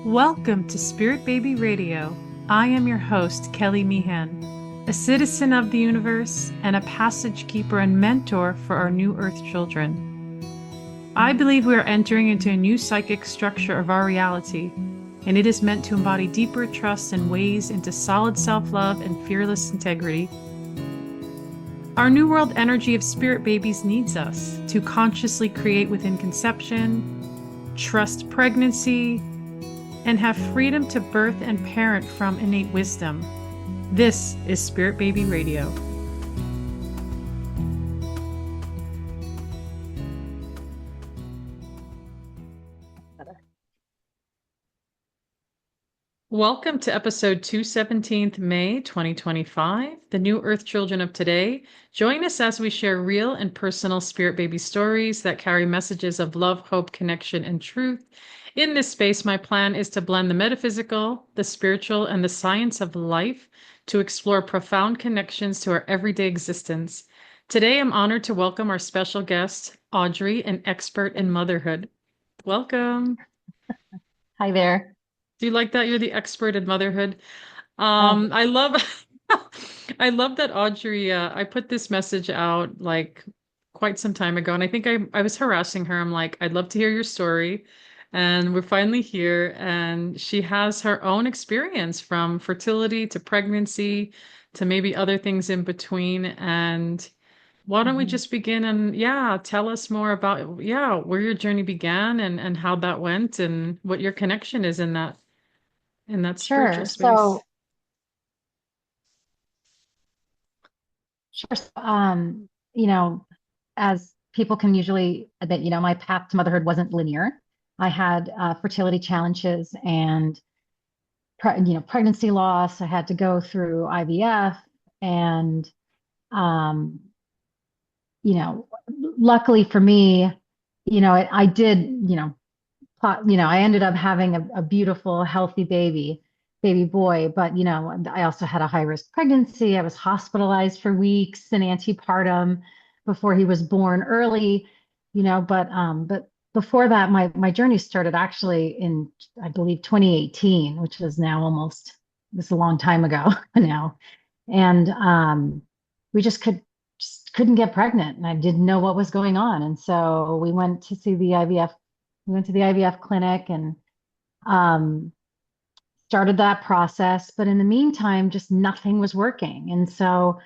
Welcome to Spirit Baby Radio. I am your host, Kelly Meehan, a citizen of the universe and a passage keeper and mentor for our new Earth children. I believe we are entering into a new psychic structure of our reality, and it is meant to embody deeper trust and ways into solid self-love and fearless integrity. Our new world energy of spirit babies needs us to consciously create within conception, trust pregnancy, and have freedom to birth and parent from innate wisdom. This is Spirit Baby Radio. Welcome to episode 217th, May 2025, the new Earth Children of today. Join us as we share real and personal Spirit Baby stories that carry messages of love, hope, connection, and truth. In this space, my plan is to blend the metaphysical, the spiritual, and the science of life to explore profound connections to our everyday existence. Today, I'm honored to welcome our special guest, Audrey, an expert in motherhood. Welcome. Hi there. Do you like that? You're the expert in motherhood. Oh, I love I love that Audrey, I put this message out like quite some time ago, and I think I was harassing her. I'm like, I'd love to hear your story. And we're finally here, and she has her own experience from fertility to pregnancy to maybe other things in between. And why don't we mhm. just begin and tell us more about where your journey began and how that went and what your connection is in that spiritual Sure. space. Sure. As people can usually admit, my path to motherhood wasn't linear. I had fertility challenges and, pregnancy loss. I had to go through IVF and, um, luckily for me, I did, I ended up having a beautiful, healthy baby boy. But, I also had a high risk pregnancy. I was hospitalized for weeks in antepartum before he was born early, but before that, my journey started actually in, I believe, 2018, which is now almost, this is a long time ago now. And we just couldn't get pregnant, and I didn't know what was going on. And so we went to the IVF clinic and um, started that process. But in the meantime, just nothing was working. And so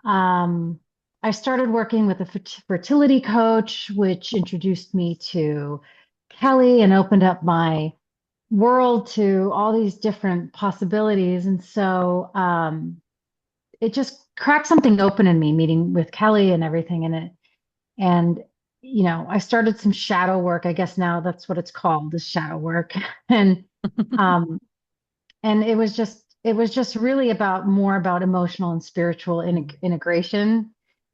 um, I started working with a fertility coach, which introduced me to Kelly and opened up my world to all these different possibilities. And so it just cracked something open in me, meeting with Kelly and everything in it. And I started some shadow work. I guess now that's what it's called, is shadow work. And um and it was just really about more about emotional and spiritual integration,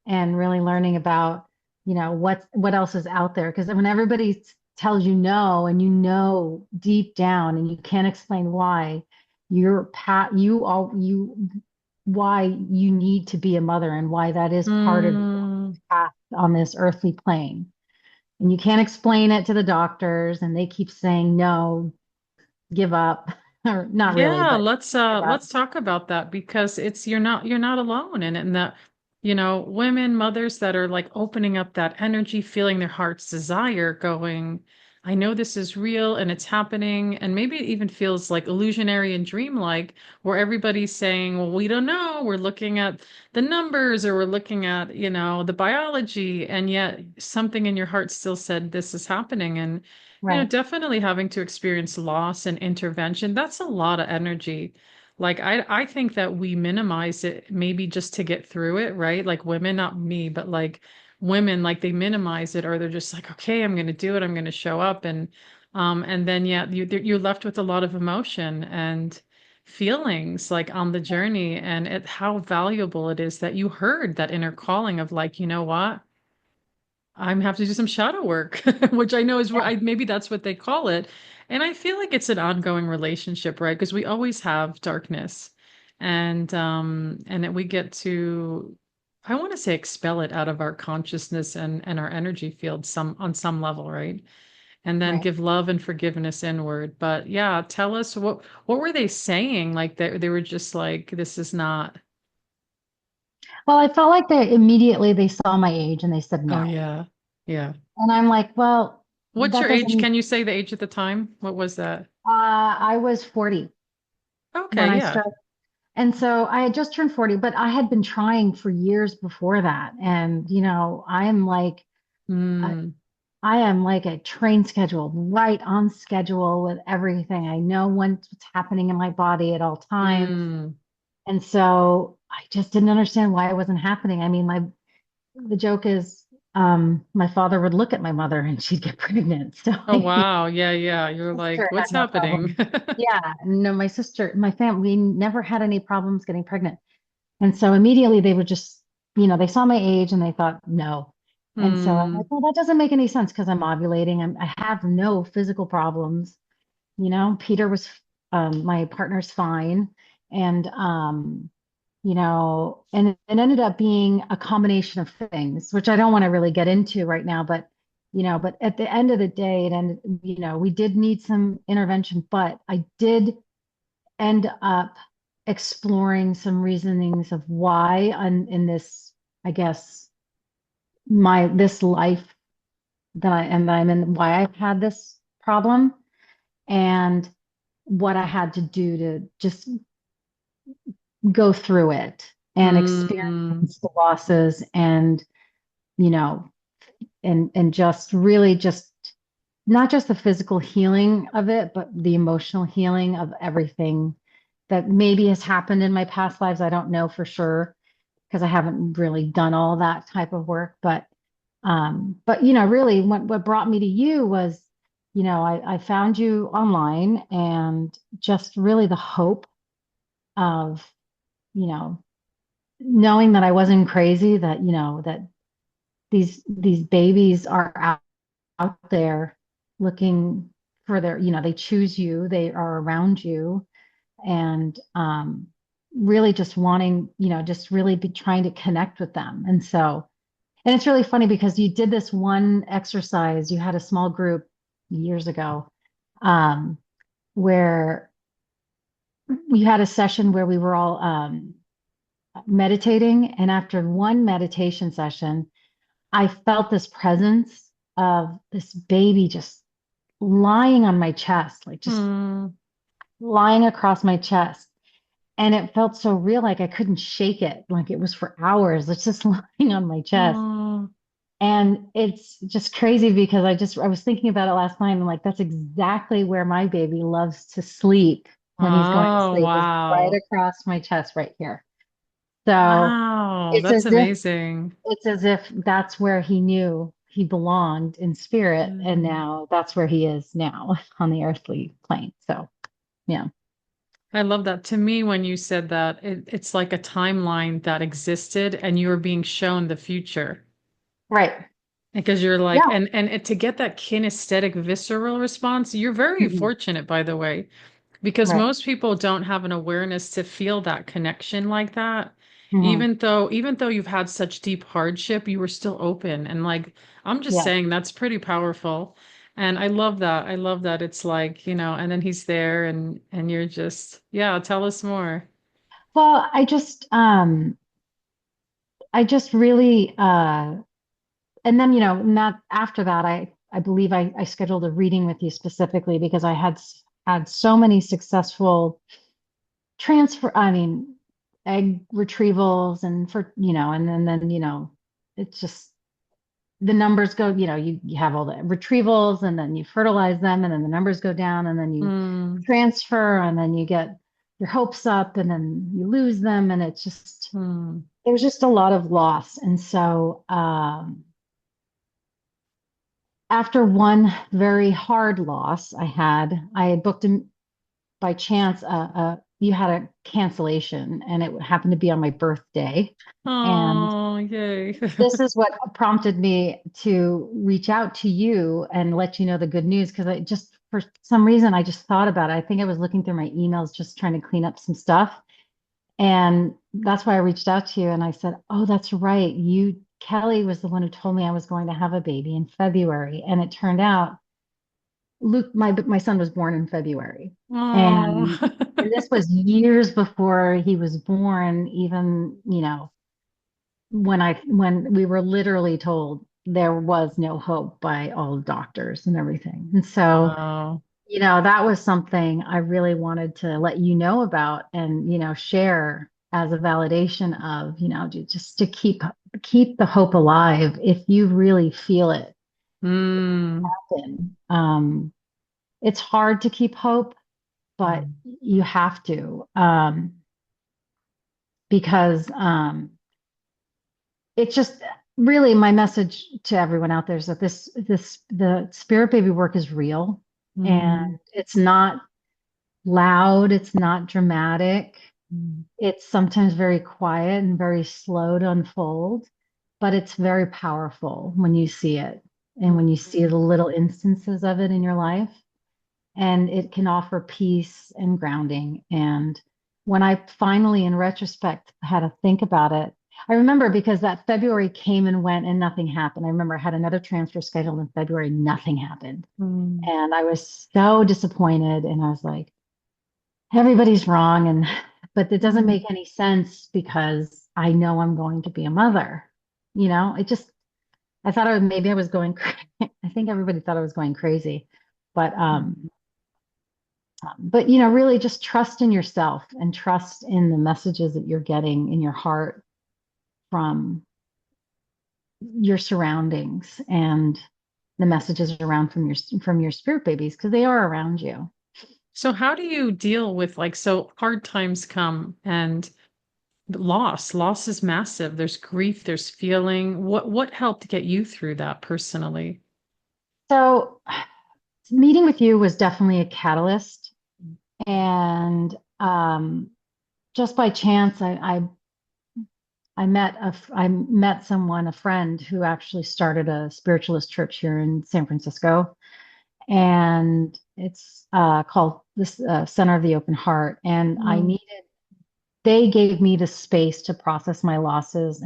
and really learning about what else is out there. Because when everybody tells you no, and deep down and you can't explain why, your path you all you why you need to be a mother, and why that is part of your Mm, path on this earthly plane. And you can't explain it to the doctors, and they keep saying no, give up, or not really, yeah, but give up. let's talk about that because it's you're not alone in it, and that women, mothers that are like opening up that energy, feeling their heart's desire, going, I know this is real and it's happening, and maybe it even feels like illusionary and dreamlike, where everybody's saying, well, we don't know, we're looking at the numbers or we're looking at, the biology, and yet something in your heart still said this is happening. And Right. definitely having to experience loss and intervention, that's a lot of energy. Like I think that we minimize it maybe just to get through it, right? Like women, not me, but like women, like they minimize it, or they're just like, okay, I'm going to do it. I'm going to show up. And then, you're left with a lot of emotion and feelings like on the journey, and how valuable it is that you heard that inner calling of like, you know what? I'm have to do some shadow work, which I know is Yeah. maybe that's what they call it. And I feel like it's an ongoing relationship, right? Because we always have darkness, and that we get to, I want to say, expel it out of our consciousness and our energy field some on some level, right? and then Right. give love and forgiveness inward. But yeah, tell us what were they saying? Like they were just like, this is not. Well, I felt like they saw my age and they said Oh no. yeah. Yeah. And I'm like, well, What's that your age? doesn't, Can you say the age at the time? What was that? I was 40 Okay, when I yeah. started. And so I had just turned 40, but I had been trying for years before that. And, I, Mm, I am like a train schedule, right on schedule with everything. I know what's happening in my body at all times. mm. And so I just didn't understand why it wasn't happening. I mean, the joke is, my father would look at my mother and she'd get pregnant. So Oh wow. Yeah, yeah. You're sister like, had what's no happening? problem. Yeah, no, my sister, my family, we never had any problems getting pregnant. And so immediately they would just, they saw my age and they thought, no. And so I'm like, Hmm. well, that doesn't make any sense because I'm ovulating. I have no physical problems. Peter was, my partner's fine. And, and it ended up being a combination of things, which I don't want to really get into right now, but at the end of the day, we did need some intervention, but I did end up exploring some reasonings of why in this, I guess, this life that I'm in, why I've had this problem and what I had to do to just go through it and Mm. experience the losses and, you know, and just really just not just the physical healing of it, but the emotional healing of everything that maybe has happened in my past lives. I don't know for sure because I haven't really done all that type of work. But really what brought me to you was, I found you online and just really the hope of, you know, knowing that I wasn't crazy, that, that these babies are out there looking for they choose you, they are around you, and really just wanting, just really be trying to connect with them. And it's really funny because you did this one exercise, you had a small group years ago, um, where you had a session where we were all meditating. And after one meditation session, I felt this presence of this baby just lying on my chest, like just Mm. lying across my chest. And it felt so real, like I couldn't shake it, like it was for hours. It's just lying on my chest. Oh. And it's just crazy because I was thinking about it last night and like that's exactly where my baby loves to sleep when he's going to Oh, sleep, is right wow. across my chest right here. So Wow, it's that's as if amazing. that's where he knew he belonged in spirit, and Mm. now that's where he is now on the earthly plane. So yeah. I love that. To me, when you said that, it's like a timeline that existed and you were being shown the future. Right. Because you're like, Yeah. to get that kinesthetic, visceral response, you're very Mhm. fortunate, by the way, because Right. most people don't have an awareness to feel that connection like that. Hmm. Even though you've had such deep hardship, you were still open. And like, I'm just Yes. saying that's pretty powerful. And I love that. I love that it's like, and then he's there and you're just, yeah, tell us more. Well, I just really and then not after that I believe I scheduled a reading with you specifically because I had so many successful I mean egg retrievals, and and then it's just the numbers go, you have all the retrievals and then you fertilize them and then the numbers go down and then you Hmm. transfer and then you get your hopes up and then you lose them, and it's just Hmm. there's just a lot of loss. And so after one very hard loss I had booked him by chance, you had a cancellation and it happened to be on my birthday. And Oh, yay. this is what prompted me to reach out to you and let you know the good news, because I just, for some reason, I just thought about it. I think I was looking through my emails, just trying to clean up some stuff. And that's why I reached out to you and I said, oh, that's right. Kelly was the one who told me I was going to have a baby in February. And it turned out Luke, my son was born in February, Oh. and this was years before he was born. Even, when we were literally told there was no hope by all doctors and everything. And so, Wow. that was something I really wanted to let you know about and, share as a validation of, just to keep the hope alive if you really feel it Mm. happen. It's hard to keep hope, but you have to, because it's just really my message to everyone out there is that the spirit baby work is real, and Mm. it's not loud, it's not dramatic. Mm. It's sometimes very quiet and very slow to unfold, but it's very powerful when you see it and when you see the little instances of it in your life. And it can offer peace and grounding. And when I finally, in retrospect, had to think about it, I remember because that February came and went and nothing happened. I remember I had another transfer scheduled in February, nothing happened. Mm. And I was so disappointed. And I was like, everybody's wrong. But it doesn't Mm. make any sense because I know I'm going to be a mother. It just, I thought maybe I was going, I think everybody thought I was going crazy. But, really just trust in yourself and trust in the messages that you're getting in your heart from your surroundings and the messages around from your spirit babies because they are around you. So how do you deal with like so hard times come and loss? Loss is massive. There's grief, there's feeling. What helped get you through that personally? So meeting with you was definitely a catalyst, and just by chance, I met someone, a friend who actually started a spiritualist church here in San Francisco, and it's called this Center of the Open Heart. And Mm. they gave me the space to process my losses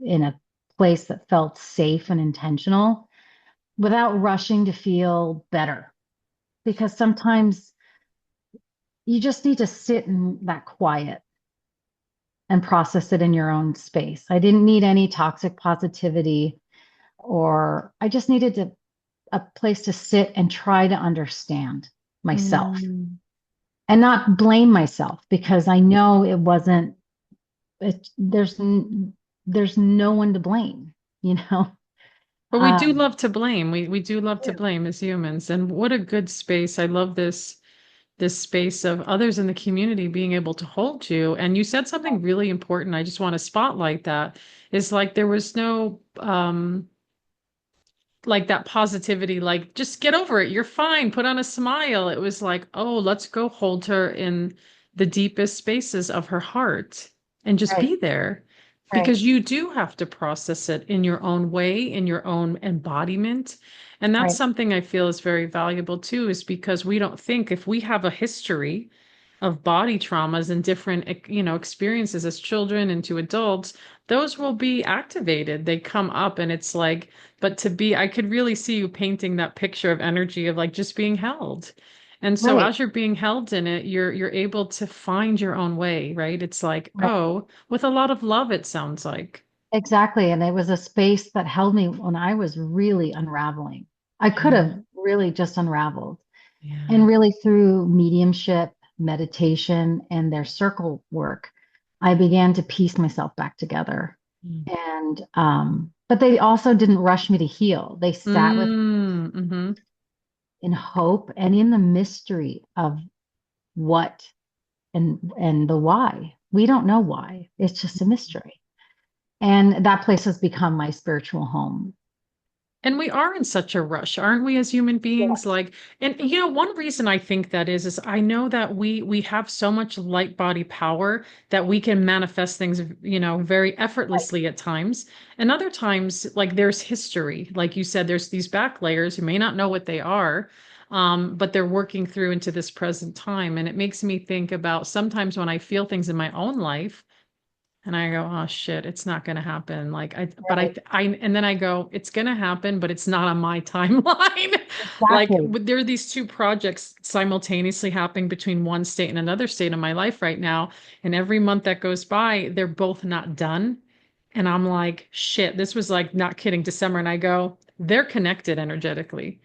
in a place that felt safe and intentional without rushing to feel better. Because sometimes you just need to sit in that quiet and process it in your own space. I didn't need any toxic positivity, or I just needed a place to sit and try to understand myself Mm. and not blame myself because I know it wasn't it, there's no one to blame, you know. But we do Um, love to blame. We do love to blame as humans. And what a good space. I love this space of others in the community being able to hold you. And you said something really important. I just want to spotlight that. Is like there was no like that positivity, like just get over it. You're fine. Put on a smile. It was like, oh, let's go hold her in the deepest spaces of her heart and just right, be there. right, Because you do have to process it in your own way, in your own embodiment. And that's right, something I feel is very valuable too, is because we don't think if we have a history of body traumas and different, experiences as children and to adults, those will be activated. They come up and it's like, but I could really see you painting that picture of energy of like just being held. And so right, as you're being held in it, you're able to find your own way, right? It's like, right. oh, with a lot of love, it sounds like. Exactly. And it was a space that held me when I was really unraveling. I could Yeah. have really just unraveled. Yeah. And really through mediumship, meditation, and their circle work, I began to piece myself back together. Mm. And but they also didn't rush me to heal. They sat with Mm-hmm. in hope and in the mystery of what and the why. We don't know why. It's just a mystery. And that place has become my spiritual home. And we are in such a rush, aren't we, as human beings? Yes. Like, and one reason I think that is I know that we have so much light body power that we can manifest things, very Right. effortlessly at times. And other times, like there's history. Like you said, there's these back layers. You may not know what they are, but they're working through into this present time. And it makes me think about sometimes when I feel things in my own life. And I go, oh shit, it's not going to happen. Like Right. and then I go, it's going to happen, but it's not on my timeline. Like Exactly. there are these two projects simultaneously happening between one state and another state in my life right now. And every month that goes by, they're both not done. And I'm like, shit, this was like not kidding, December. And I go, they're connected energetically.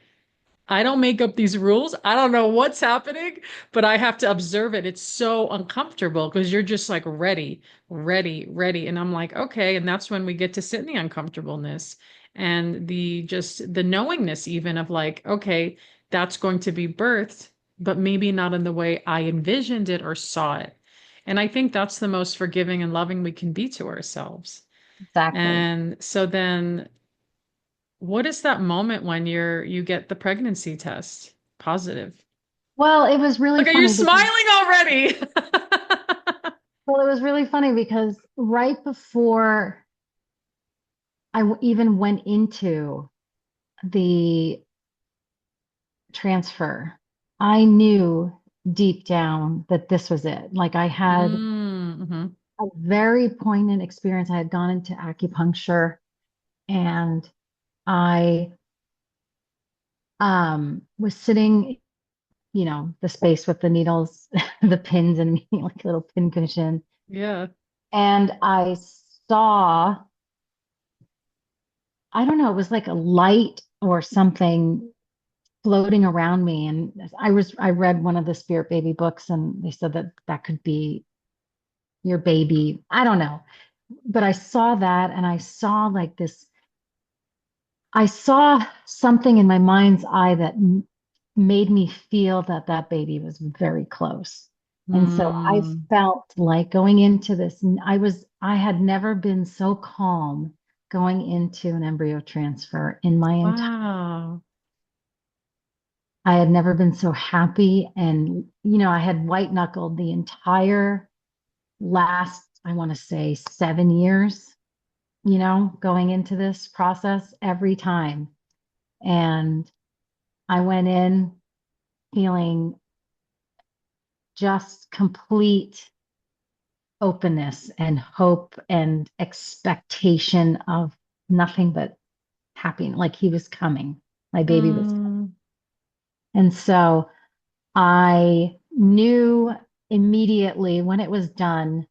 I don't make up these rules. I don't know what's happening, but I have to observe it. It's so uncomfortable because you're just like ready, ready, ready. And I'm like, okay. And that's when we get to sit in the uncomfortableness and the knowingness even of like, okay, that's going to be birthed, but maybe not in the way I envisioned it or saw it. And I think that's the most forgiving and loving we can be to ourselves. Exactly. And so then what is that moment when you get the pregnancy test positive? Well, it was really Look at you funny because smiling already. well, it was really funny because right before even went into the transfer, I knew deep down that this was it. Like I had Mm-hmm. a very poignant experience. I had gone into acupuncture and I was sitting, the space with the needles, the pins and me, like a little pin cushion. Yeah. And I saw, I don't know, it was like a light or something floating around me. And I read one of the Spirit Baby books and they said that that could be your baby. I don't know. But I saw that and I saw like this, I saw something in my mind's eye that made me feel that that baby was very close. And so I Mm. felt like going into this, I had never been so calm going into an embryo transfer in my entire, Wow. I had never been so happy. And, I had white knuckled the entire last, I want to say 7 years, going into this process every time. And I went in feeling just complete openness and hope and expectation of nothing but happiness, like he was coming. My baby was coming. Mm. And so I knew immediately when it was done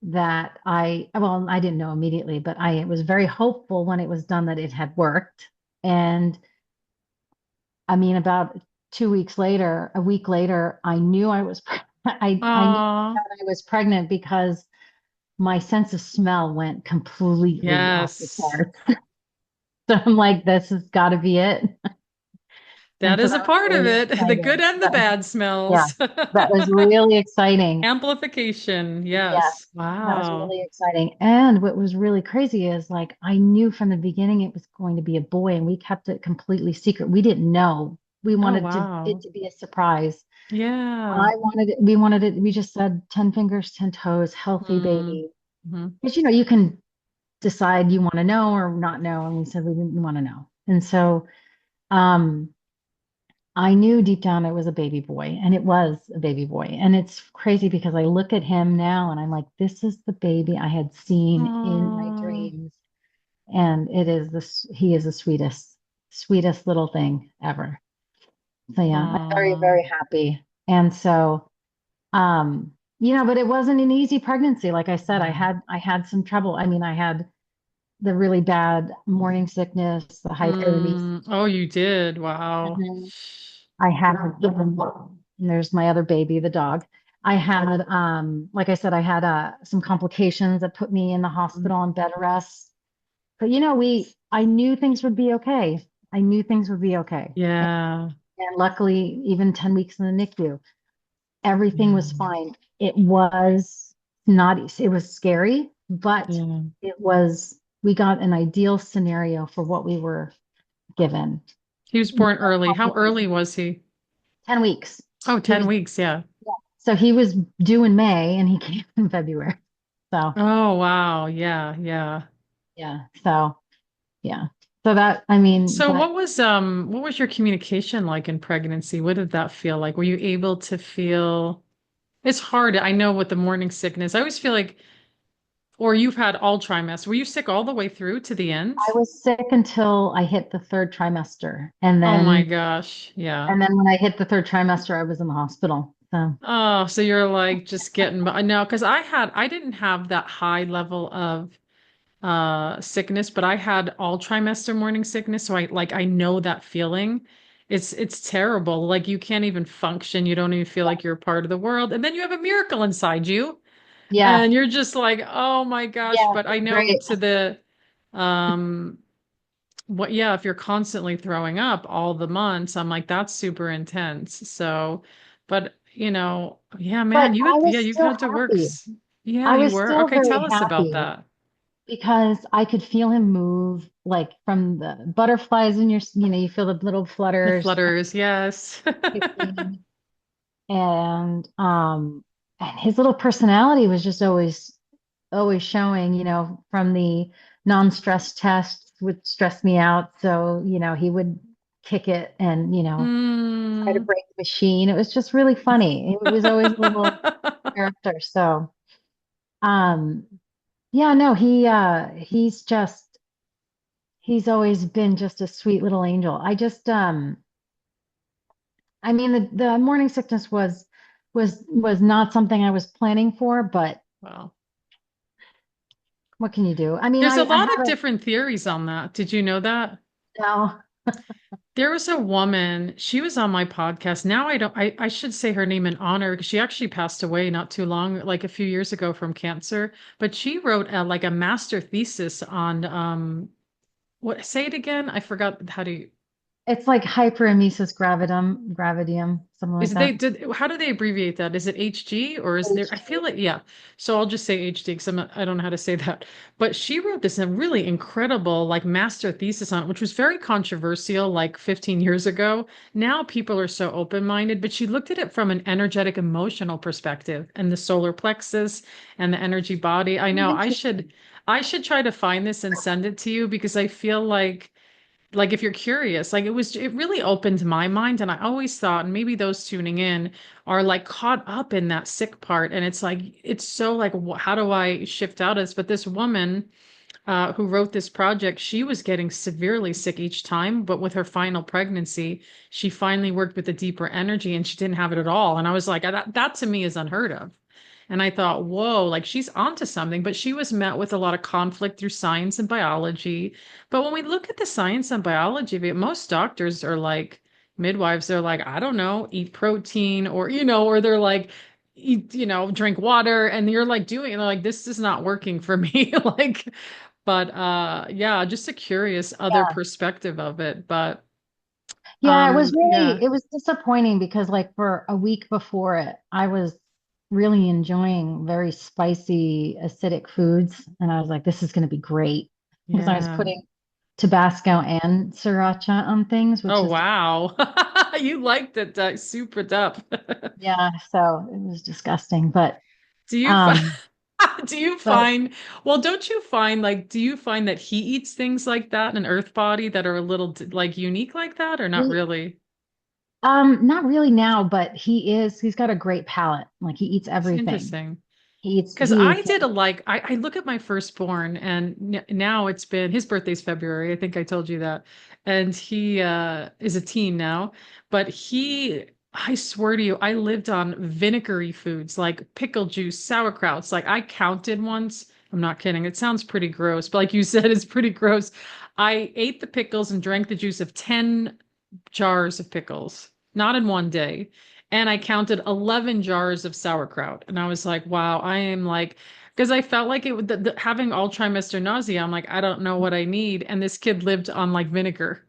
that well, I didn't know immediately, but I was very hopeful when it was done that it had worked. And I mean, about 2 weeks later, a week later, I knew I was, I knew Aw. that I was pregnant because my sense of smell went completely off the Yes. charts. So I'm like, this has got to be it. That And so is a that was part of really it. The good exciting. and the bad Yeah, smells. that was really exciting. Amplification. Yes, Yes. that was Wow. really exciting. And what was really crazy is like I knew from the beginning it was going to be a boy, and we kept it completely secret. We didn't know. We Oh, wanted it wow. to be a surprise. Yeah. We just said 10 fingers, 10 toes, healthy Mm. baby. Mhm. Because you can decide you want to know or not know. And we said we didn't want to know. And so um I knew deep down it was a baby boy, and it was a baby boy. And it's crazy because I look at him now and I'm like, this is the baby I had seen in my Oh. dreams. And he is the sweetest little thing ever. So yeah, I'm very, Oh. very happy. And so but it wasn't an easy pregnancy. Like I said, I had some trouble. I mean, I had the really bad morning sickness, the hypermesis. Mm. Oh, you did. Wow. Mhm. I had, and there's my other baby, the dog. I had, like I said, I had some complications that put me in the hospital on bed rest. But I knew things would be okay. I knew things would be okay. Yeah. And luckily, even 10 weeks in the NICU, everything Yeah. was fine. It was not, it was scary, but Yeah. we got an ideal scenario for what we were given. He was No born early. How early complications. was he? 10 weeks. Oh, He 10 was, weeks. Yeah. yeah. So he was due in May and he came in February. So, Oh, wow. Yeah. Yeah. yeah. So, yeah. So that, I mean, So what was your communication like in pregnancy? What did that feel like? Were you able to feel it's hard. I know with the morning sickness. I always feel like Or you've had all trimester. Were you sick all the way through to the I end? was sick until I hit the third trimester. Oh my gosh. Yeah. And then when I hit the third trimester, I was in the hospital. So Oh, so you're like just getting by. No, because I didn't have that high level of sickness, but I had all trimester morning sickness, so I know that feeling. It's terrible. Like you can't even function. You don't even feel like you're a part of the world. And then you have a miracle inside you, yeah, and you're just like, "Oh my gosh." yeah, But I it's know great. to the um what yeah, if you're constantly throwing up all the months, I'm like that's super intense. So, but yeah, But man, I yeah, was you've still had to work. happy. Yeah, I you was were. still Okay, very tell us about happy that. because I could feel him move like from the butterflies in your, you feel the little The flutters flutters, yes. kicking and his little personality was just always showing, from the non-stress test would stress me out. So, he would kick it and, try to Mm. break the machine. It was just really funny. It was always a little character. So, um, yeah, no, he's always been just a sweet little angel. I mean, the morning sickness was not something I was planning for, but Well, what can you do? I mean, there's a I lot of haven't different theories on that. Did you know that? now. There was a woman, she was on my podcast. Now I should say her name in honor because she actually passed away not too long, like a few years ago from cancer. But she wrote like a master thesis on say it again. I forgot how to It's like hyperemesis gravidium, something like Is they that. did how do they abbreviate that? Is it HG or is there I feel HG. like yeah. So I'll just say HG because I don't know how to say that. But she wrote this a really incredible like master thesis on it, which was very controversial like 15 years ago. Now people are so open-minded, but she looked at it from an energetic emotional perspective and the solar plexus and the energy body. I know Interesting. I should try to find this and send it to you because I feel like if you're curious, like it really opened my mind. And I always thought, and maybe those tuning in are like caught up in that sick part. And it's like, it's so like, how do I shift out of this? But this woman who wrote this project, she was getting severely sick each time. But with her final pregnancy, she finally worked with a deeper energy and she didn't have it at all. And I was like, that to me is unheard of. And I thought, whoa, like she's onto something. But she was met with a lot of conflict through science and biology. But when we look at the science and biology of it, most doctors are like, midwives, they're like, I don't know, eat protein or, or they're like, eat, drink water. And you're like doing, and they're like, this is not working for me. Like, but yeah, just a curious other Yeah. perspective of it. But Yeah, it was yeah. it was disappointing because like for a week before it, I was really enjoying very spicy, acidic foods. And I was like, this is going to be great because I was Yeah. putting Tabasco and sriracha on things, which Oh is, wow. You liked it, super up. yeah, so it was disgusting. Do you find Um, do you but find well, don't you find like do you find that he eats things like that in an earth body that are a little like unique like that or not he, really? not really now, but he's got a great palate. Like he eats It's everything. interesting. Because He I eats did a like, I look at my firstborn and now it's been his birthday's February. I think I told you that. And he is a teen now, but I swear to you, I lived on vinegary foods like pickle juice, sauerkrauts. Like I counted once. I'm not kidding. It sounds pretty gross, but like you said, it's pretty gross. I ate the pickles and drank the juice of 10 jars of pickles, not in one day. And I counted 11 jars of sauerkraut. And I was like, wow, I am like, because I felt like having all trimester nausea, I'm like, I don't know what I need. And this kid lived on like vinegar,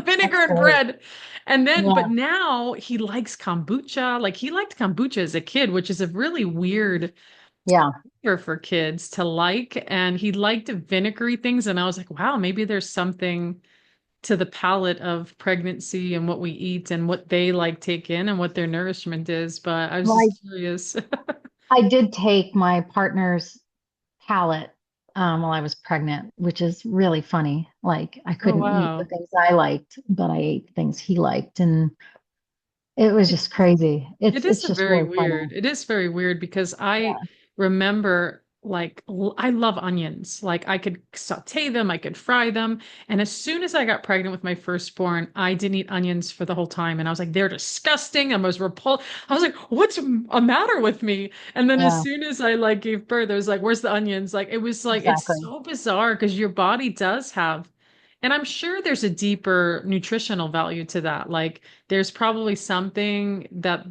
That's vinegar and great. bread. And then, but Yeah, now he likes kombucha. Like he liked kombucha as a kid, which is a really weird yeah. flavor for kids to like. And he liked vinegary things. And I was like, wow, maybe there's something to the palate of pregnancy and what we eat and what they like take in and what their nourishment is. But I was Well, just curious. I did take my partner's palate while I was pregnant, which is really funny. Like I Oh, couldn't eat the wow. things I liked, but I ate things he liked, and it was It, just crazy. it is It's a just very really funny. weird. It is very weird because I Yeah. remember I love onions. Like I could saute them, I could fry them. And as soon as I got pregnant with my firstborn, I didn't eat onions for the whole time. And I was like, they're disgusting. I was repulsed. I was like, what's a matter with me? And then as Yeah, soon as I like gave birth, I was like, where's the onions? Like it was like it's exactly. so bizarre because your body does have, and I'm sure there's a deeper nutritional value to that. Like there's probably something that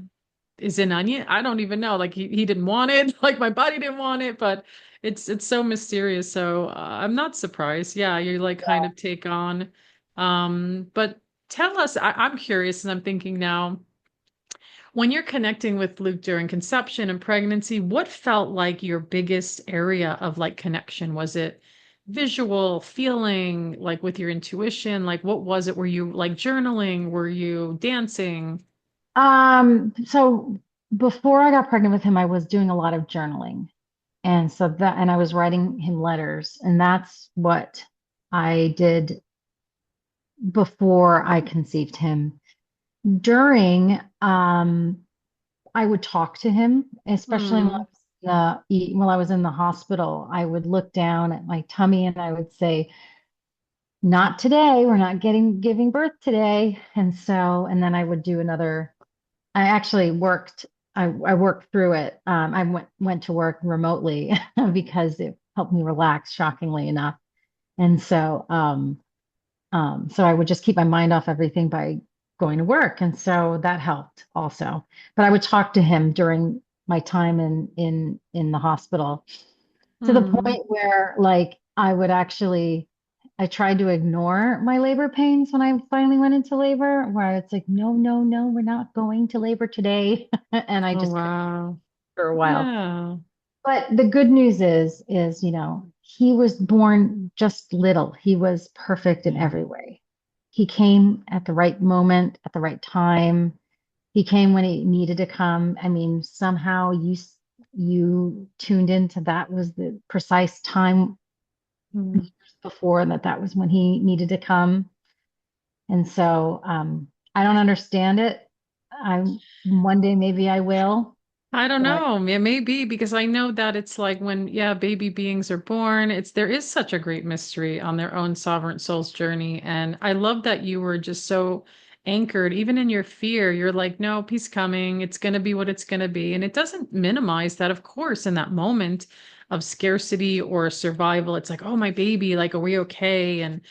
is in onion. I don't even know. Like he didn't want it. Like my body didn't want it, but it's so mysterious. So I'm not surprised. Yeah, you like kind of take on. But tell us. I'm curious, and I'm thinking now, when you're connecting with Luke during conception and pregnancy, what felt like your biggest area of like connection? Was it visual, feeling, like with your intuition? Like what was it? Were you like journaling? Were you dancing? So before I got pregnant with him, I was doing a lot of journaling. And I was writing him letters, and that's what I did before I conceived him. During, I would talk to him, especially Hmm. while I was in the hospital. I would look down at my tummy and I would say, "Not today. We're not giving birth today." And then I would do another. I actually worked. I worked through it. I went to work remotely because it helped me relax, shockingly enough. And so I would just keep my mind off everything by going to work. And so that helped also. But I would talk to him during my time in the hospital to the Hmm. point where like I tried to ignore my labor pains when I finally went into labor, where it's like, no, no, no, we're not going to labor today. And I Oh, just couldn't wow. for a while. Yeah. But the good news is, he was born just little. He was perfect in Yeah. every way. He came at the right moment, at the right time. He came when he needed to come. I mean, somehow you tuned into that was the precise time Hmm. before that was when he needed to come. And so I don't understand it. I One day maybe I will, I don't but know. It may be because I know that it's like when, yeah, baby beings are born, there is such a great mystery on their own sovereign soul's journey. And I love that you were just so anchored, even in your fear. You're like, no, he's coming. It's going to be what it's going to be. And it doesn't minimize that, of course, in that moment of scarcity or survival. It's like, oh, my baby, like, are we okay? And,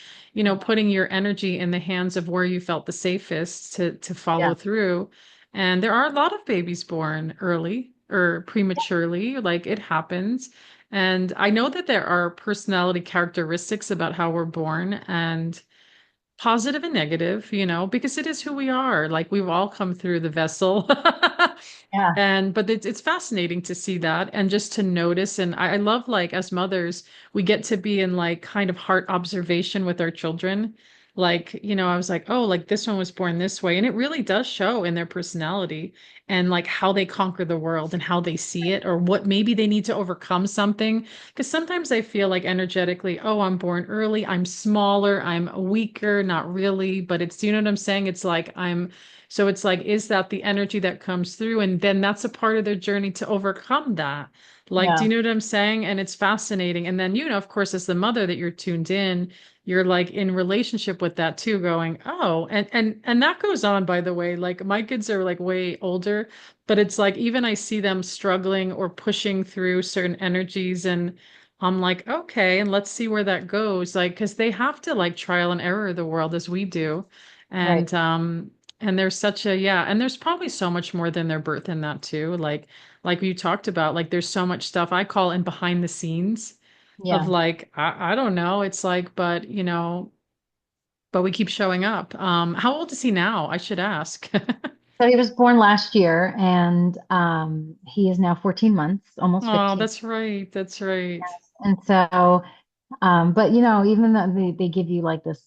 putting your energy in the hands of where you felt the safest to follow yeah, through. And there are a lot of babies born early or prematurely, like it happens. And I know that there are personality characteristics about how we're born and positive and negative, because it is who we are. Like we've all come through the vessel. yeah, And but it's fascinating to see that and just to notice. And I love like as mothers, we get to be in like kind of heart observation with our children. Like, I was like, oh, like this one was born this way. And it really does show in their personality and like how they conquer the world and how they see it or what maybe they need to overcome something. Because sometimes I feel like energetically, oh, I'm born early, I'm smaller, I'm weaker, not really, but it's, you know what I'm saying? So it's like, is that the energy that comes through? And then that's a part of their journey to overcome that. Like, do yeah, you know what I'm saying? And it's fascinating. And then, of course, as the mother that you're tuned in, you're like in relationship with that too, going, oh, and that goes on, by the way. Like my kids are like way older, but it's like even I see them struggling or pushing through certain energies and I'm like, okay, and let's see where that goes. Like, because they have to like trial and error the world as we do. right. And there's such a, yeah, and there's probably so much more than their birth in that too. Like you talked about, like there's so much stuff I call in behind the scenes of Yeah. like, I don't know. It's like, but we keep showing up. How old is he now? I should ask. So he was born last year, and he is now 14 months, almost Oh, 15. that's right. That's right. And so, but even though they give you like this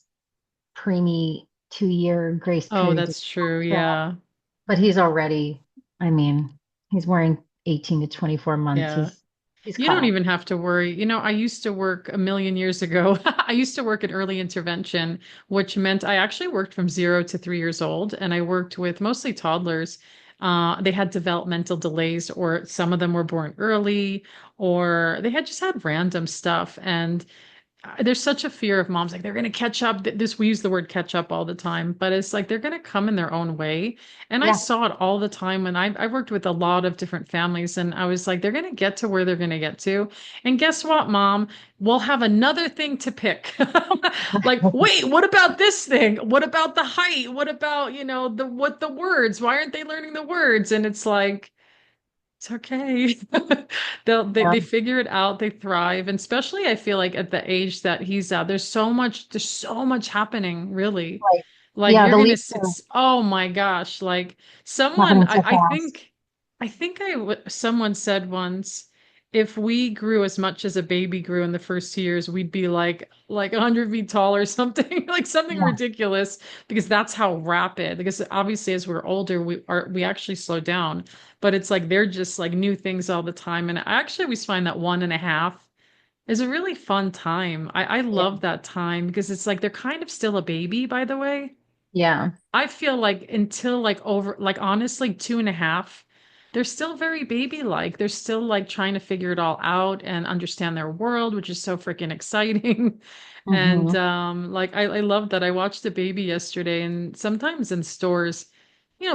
preemie 2-year grace Oh, period to that's true. that, Yeah. but he's already, I mean, he's wearing 18 to 24 months. Yeah. He's You caught don't up. even have to worry. I used to work a million years ago. I used to work in early intervention, which meant I actually worked from 0 to 3 years old, and I worked with mostly toddlers. They had developmental delays, or some of them were born early, or they had just had random stuff. And there's such a fear of moms, like they're going to catch up. This, we use the word catch up all the time, but it's like they're going to come in their own way. And I Yeah. saw it all the time when I worked with a lot of different families, and I was like, they're going to get to where they're going to get to. And guess what, mom? We'll have another thing to pick. Like, wait, what about this thing? What about the height? What about, the words? Why aren't they learning the words? And it's like, it's okay. They Yeah. they figure it out, they thrive. And especially I feel like at the age that he's at, there's so much happening, really. Right. Like Yeah. you're The gonna leaps sit, are oh my gosh, like someone happening so I fast. think someone said once, if we grew as much as a baby grew in the first years, we'd be like 100 feet tall or something, like something Yeah. ridiculous, because that's how rapid, because obviously as we're older, we actually slow down, but it's like they're just like new things all the time. And I actually always find that 1.5 is a really fun time. I Yeah. love that time because it's like they're kind of still a baby, by the way. Yeah. I feel like until like over, like honestly, 2.5, they're still very baby-like. They're still like trying to figure it all out and understand their world, which is so freaking exciting. And Hmm. like I love that. I watched a baby yesterday, and sometimes in stores,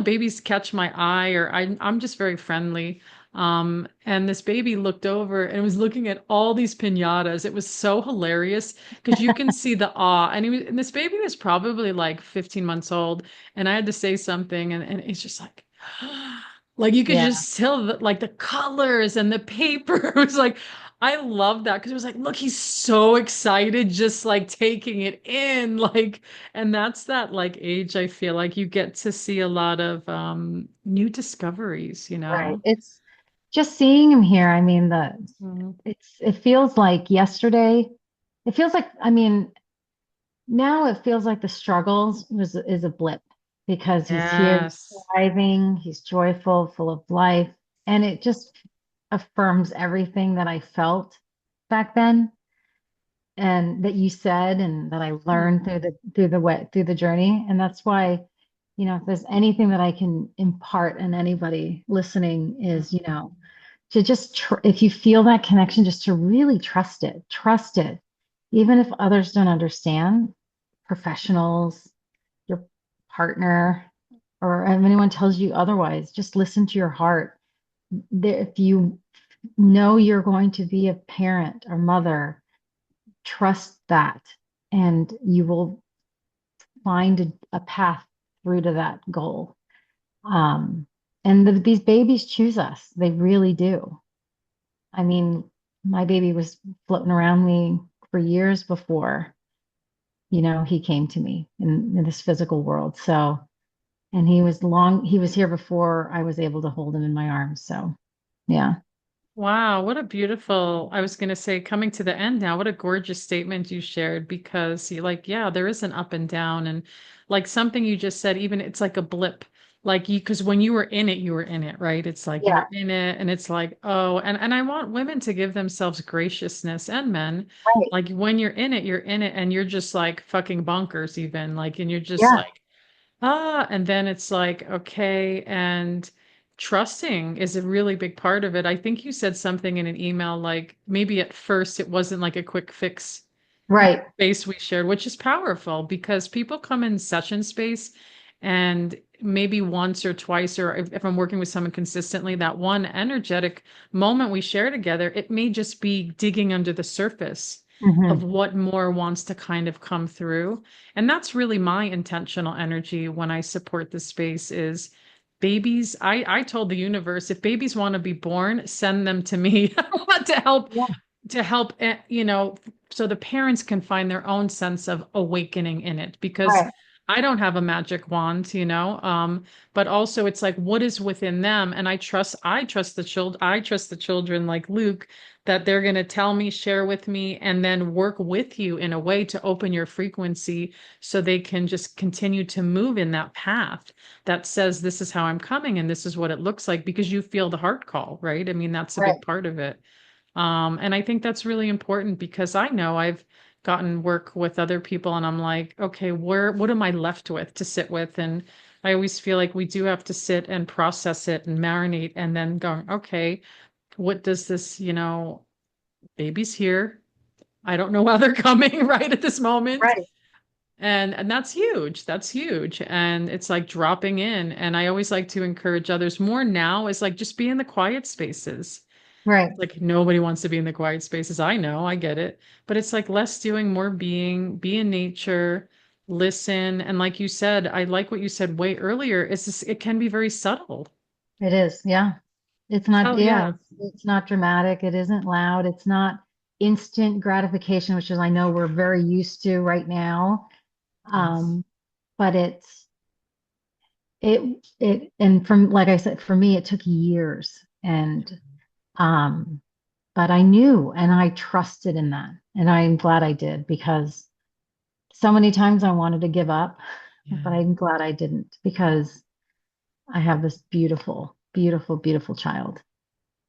babies catch my eye, or I'm just very friendly. And this baby looked over and was looking at all these piñatas. It was so hilarious because you can see the awe. And this baby was probably like 15 months old, and I had to say something, and it's just like, like you could Yeah. just tell that, like the colors and the paper. It was like, I love that because it was like, look, he's so excited, just like taking it in, like, and that's that like age. I feel like you get to see a lot of new discoveries, you Right. know. It's just seeing him here. I mean, Mhm. it feels like yesterday. It feels like, I mean, now it feels like the struggles is a blip because he's here, he's Yes. thriving, he's joyful, full of life, and it just affirms everything that I felt back then and that you said and that I learned Mm. through the journey. And that's why, if there's anything that I can impart in anybody listening is, to just if you feel that connection, just to really trust it, even if others don't understand, professionals, your partner, or if anyone tells you otherwise, just listen to your heart. If you know you're going to be a parent or mother, trust that, and you will find a path through to that goal. Um, and these babies choose us; they really do. I mean, my baby was floating around me for years before, he came to me in this physical world. So, and he was here before I was able to hold him in my arms. So, yeah. Wow, what a beautiful, I was going to say, coming to the end now, what a gorgeous statement you shared, because you like, yeah, there is an up and down. And like something you just said, even it's like a blip, like because when you were in it, you were in it, right? It's like Yeah. you're in it, and it's like, oh, and I want women to give themselves graciousness, and men, Right. like when you're in it, and you're just like fucking bonkers even, like, and you're just Yeah. like, and then it's like, okay, and trusting is a really big part of it. I think you said something in an email, like maybe at first it wasn't like a quick fix Right. space we shared, which is powerful because people come in session space, and maybe once or twice, or if I'm working with someone consistently, that one energetic moment we share together, it may just be digging under the surface of Hmm. what more wants to kind of come through. And that's really my intentional energy when I support the space is babies. I told the universe, if babies want to be born, send them to me to help Yeah. so the parents can find their own sense of awakening in it, because Right. I don't have a magic wand, but also it's like what is within them, and I trust the children like Luke, that they're going to tell me, share with me, and then work with you in a way to open your frequency so they can just continue to move in that path that says this is how I'm coming and this is what it looks like, because you feel the heart call, right? I mean, that's a Right. big part of it. And I think that's really important because I know I've gotten work with other people, and I'm like, okay, what am I left with to sit with? And I always feel like we do have to sit and process it and marinate and then going, okay, what does this, baby's here. I don't know how they're coming right at this moment. Right. And that's huge. That's huge. And it's like dropping in. And I always like to encourage others more now is like just be in the quiet spaces. Right. Like nobody wants to be in the quiet spaces. I know, I get it. But it's like less doing, more being, be in nature, listen. And like you said, I like what you said way earlier, is this it can be very subtle. It is. Yeah. It's not, Hell yeah, yeah. it's not dramatic. It isn't loud. It's not instant gratification, which is I know we're very used to right now. Yes. Um, but and from, like I said, for me, it took years. Um, but I knew and I trusted in that. And I'm glad I did because so many times I wanted to give up, but Yeah. I'm glad I didn't because I have this beautiful, beautiful, beautiful child.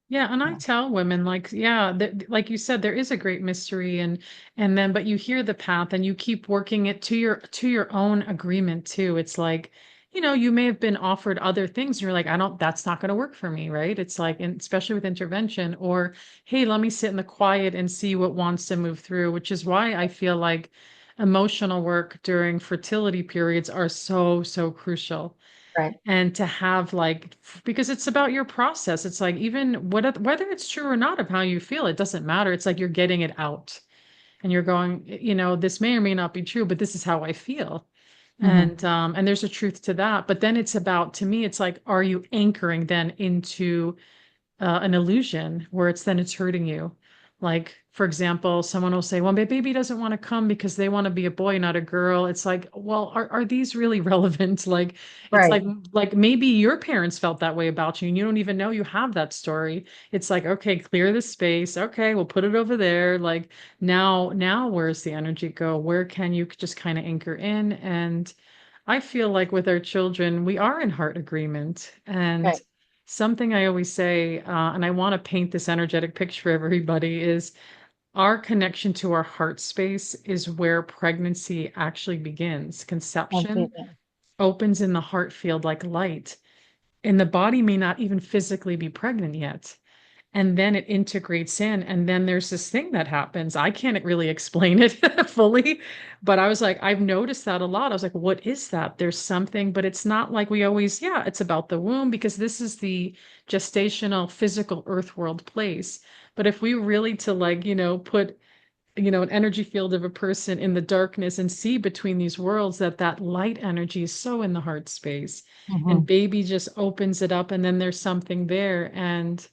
Yeah, and I So, tell women like, yeah, like you said, there is a great mystery, and then but you hear the path and you keep working it to your own agreement too. It's like, you may have been offered other things and you're like, I don't, that's not going to work for me, right? It's like, and especially with intervention, or hey, let me sit in the quiet and see what wants to move through, which is why I feel like emotional work during fertility periods are so, so crucial. right. And to have like, because it's about your process. It's like even whether it's true or not of how you feel, it doesn't matter. It's like you're getting it out and you're going, this may or may not be true, but this is how I feel. Hmm. And there's a truth to that. But then it's about, to me, it's like, are you anchoring then into an illusion where it's hurting you. Like, for example, someone will say, well, my baby doesn't want to come because they want to be a boy, not a girl. It's like, well, are these really relevant? Like, it's Right. like maybe your parents felt that way about you and you don't even know you have that story. It's like, okay, clear the space. Okay, we'll put it over there. Like now where's the energy go? Where can you just kind of anchor in? And I feel like with our children, we are in heart agreement. And Right. something I always say, and I want to paint this energetic picture for everybody, is our connection to our heart space is where pregnancy actually begins. Conception Absolutely. opens in the heart field like light, and the body may not even physically be pregnant yet, and then it integrates in, and then there's this thing that happens. I can't really explain it fully, but I was like, I've noticed that a lot. I was like, what is that? There's something, but it's not like we always, yeah, it's about the womb because this is the gestational physical earth world place. But if we really to like, put an energy field of a person in the darkness and see between these worlds, that light energy is so in the heart space, and Hmm. baby just opens it up, and then there's something there. And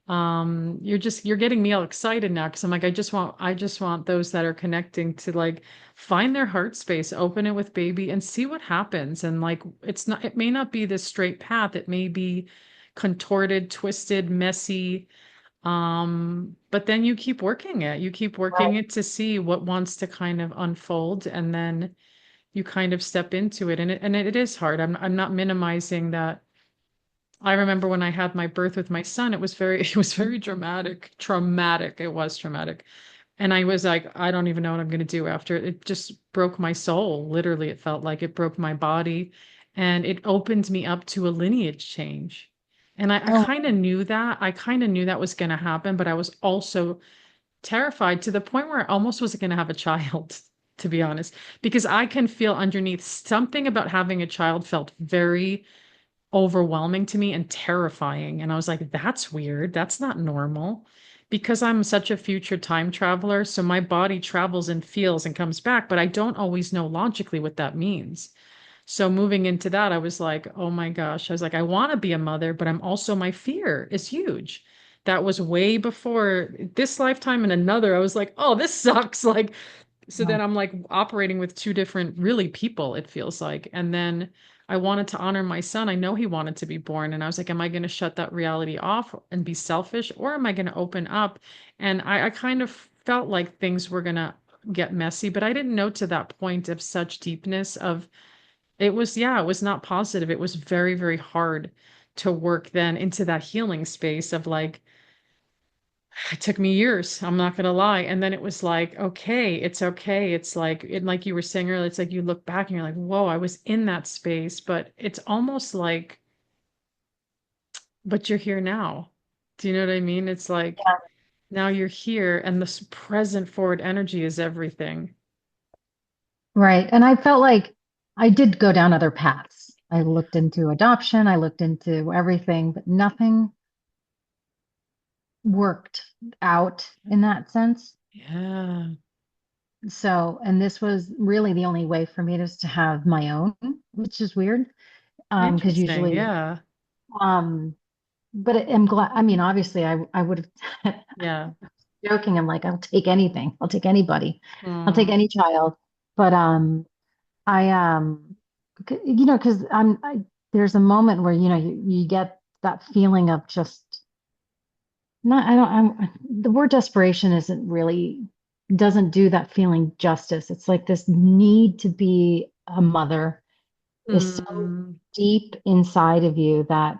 you're getting me all excited now because I'm like, I just want those that are connecting to like find their heart space, open it with baby and see what happens. And like it may not be this straight path, it may be contorted, twisted, messy. But then you keep working it. You keep working Right. it to see what wants to kind of unfold, and then you kind of step into it. And it is hard. I'm not minimizing that. I remember when I had my birth with my son, it was very dramatic, traumatic. It was traumatic. And I was like, I don't even know what I'm going to do after it. It just broke my soul. Literally, it felt like it broke my body and it opened me up to a lineage change. And I Oh, kind of knew that. I kind of knew that was going to happen, but I was also terrified to the point where I almost wasn't going to have a child, to be honest, because I can feel underneath something about having a child felt very overwhelming to me and terrifying. And I was like, that's weird. That's not normal. Because I'm such a future time traveler, so my body travels and feels and comes back, but I don't always know logically what that means. So moving into that, I was like, oh my gosh. I was like, I want to be a mother, but I'm also, my fear is huge. That was way before this lifetime and another. I was like, oh, this sucks. Like, so then no. I'm like operating with two different really people, it feels like. And then I wanted to honor my son. I know he wanted to be born. And I was like, am I going to shut that reality off and be selfish? Or am I going to open up? And I kind of felt like things were going to get messy, but I didn't know to that point of such deepness of it was, yeah, it was not positive. It was very, very hard to work then into that healing space of like, It took me years, I'm not gonna lie. And then it was like, okay, it's okay. It's like, like you were saying earlier, it's like you look back and you're like, whoa, I was in that space, but it's almost like, but you're here now. Do you know what I mean? It's like Yeah. now you're here and this present forward energy is everything. Right. And I felt like I did go down other paths. I looked into adoption, I looked into everything, but nothing worked out in that sense. Yeah. So, and this was really the only way for me just to have my own, which is weird. Because Interesting. usually, Yeah. um, but I'm glad, I mean, obviously I would have Yeah. joking. I'm like, I'll take anything. I'll take anybody. I'll take Mm, any child. But, I, you know, because there's a moment where, you know, you get that feeling of just not, I don't, the word desperation isn't really, doesn't do that feeling justice. It's like this need to be a mother is so mm, deep inside of you that,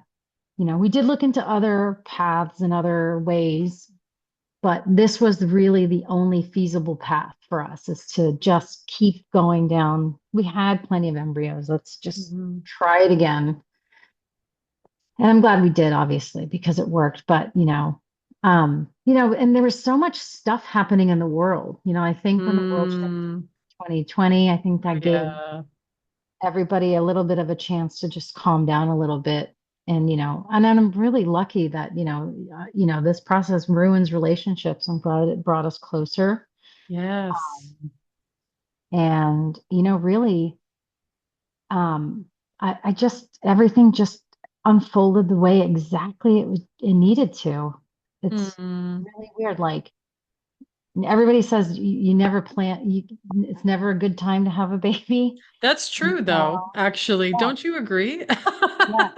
you know, we did look into other paths and other ways, but this was really the only feasible path for us is to just keep going down. We had plenty of embryos. Let's just mhm, try it again. And I'm glad we did, obviously, because it worked. But, you know, and there was so much stuff happening in the world. You know, I think when the world shut mm. 2020, I think that gave Yeah. everybody a little bit of a chance to just calm down a little bit. And, you know, and I'm really lucky that, this process ruins relationships. I'm glad it brought us closer. Yes. And, you know, really, um, I just, everything just unfolded the way exactly it needed to. It's Mm. really weird. Like everybody says you never plan, it's never a good time to have a baby. That's And true, though, now, actually. yeah, Don't you agree? yeah,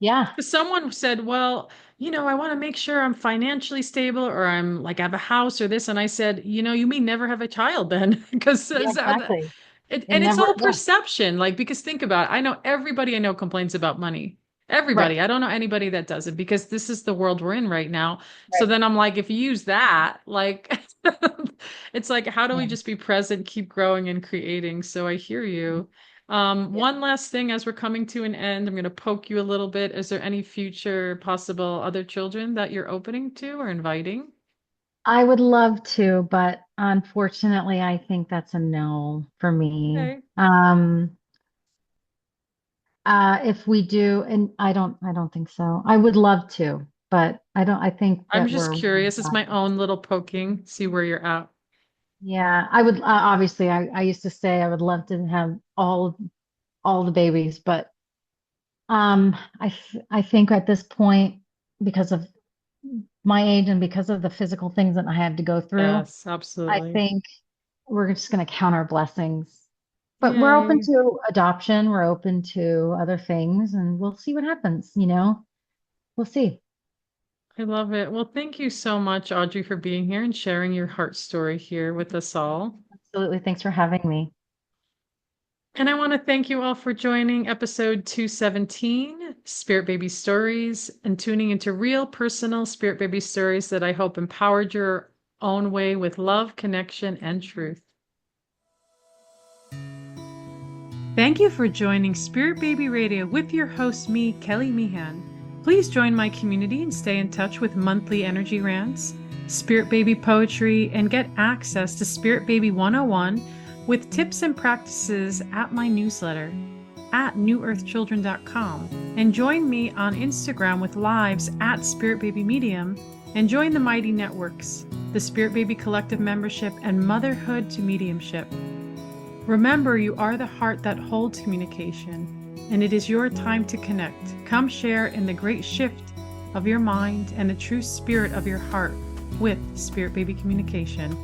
yeah, Someone said, well, I want to make sure I'm financially stable or I'm like I have a house or this. And I said, you may never have a child then because yeah, exactly. It and it's never, all yeah, perception. Like, because think about it. I know everybody I know complains about money. right, Everybody. I don't know anybody that doesn't because this is the world we're in right now. So right. then I'm like, if you use that, like, it's like, how do we Yeah. just be present, keep growing and creating? So I hear you. Yeah. One last thing as we're coming to an end, I'm going to poke you a little bit. Is there any future possible other children that you're opening to or inviting? I would love to, but unfortunately, I think that's a no for me. Okay. If we do, and I don't think so. I would love to, but I think I'm that just we're one of curious. a It's my kind. own little poking, see where you're at. Yeah, I would, obviously, I used to say I would love to have all the babies, but, I think at this point, because of my age and because of the physical things that I had to go through, Yes, I absolutely. think we're just going to count our blessings. But we're open Yay. to adoption, we're open to other things, and we'll see what happens, you know? We'll see. I love it. Well, thank you so much, Audrey, for being here and sharing your heart story here with us all. Absolutely. Thanks for having me. And I want to thank you all for joining episode 217, Spirit Baby Stories, and tuning into real personal Spirit Baby stories that I hope empowered your own way with love, connection, and truth. Thank you for joining Spirit Baby Radio with your host, me, Kelly Meehan. Please join my community and stay in touch with monthly energy rants, Spirit Baby poetry, and get access to Spirit Baby 101 with tips and practices at my newsletter at newearthchildren.com. And join me on Instagram with lives at Spirit Baby Medium, and join the Mighty Networks, the Spirit Baby Collective membership, and Motherhood to Mediumship. Remember, you are the heart that holds communication, and it is your time to connect. Come share in the great shift of your mind and the true spirit of your heart with Spirit Baby Communication.